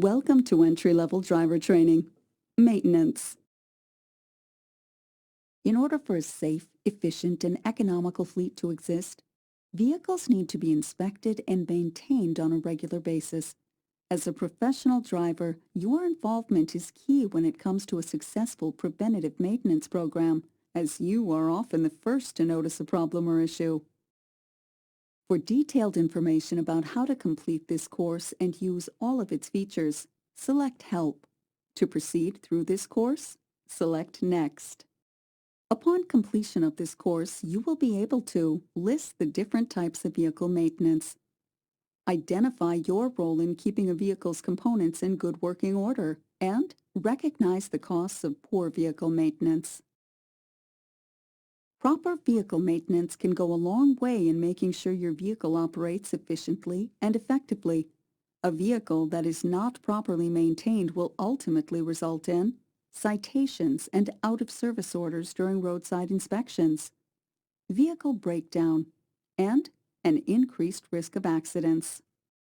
Welcome to entry-level driver training. Maintenance. In order for a safe, efficient, and economical fleet to exist, vehicles need to be inspected and maintained on a regular basis. As a professional driver, your involvement is key when it comes to a successful preventative maintenance program, as you are often the first to notice a problem or issue. For detailed information about how to complete this course and use all of its features, select Help. To proceed through this course, select Next. Upon completion of this course, you will be able to list the different types of vehicle maintenance, identify your role in keeping a vehicle's components in good working order, and recognize the costs of poor vehicle maintenance. Proper vehicle maintenance can go a long way in making sure your vehicle operates efficiently and effectively. A vehicle that is not properly maintained will ultimately result in citations and out-of-service orders during roadside inspections, vehicle breakdown, and an increased risk of accidents.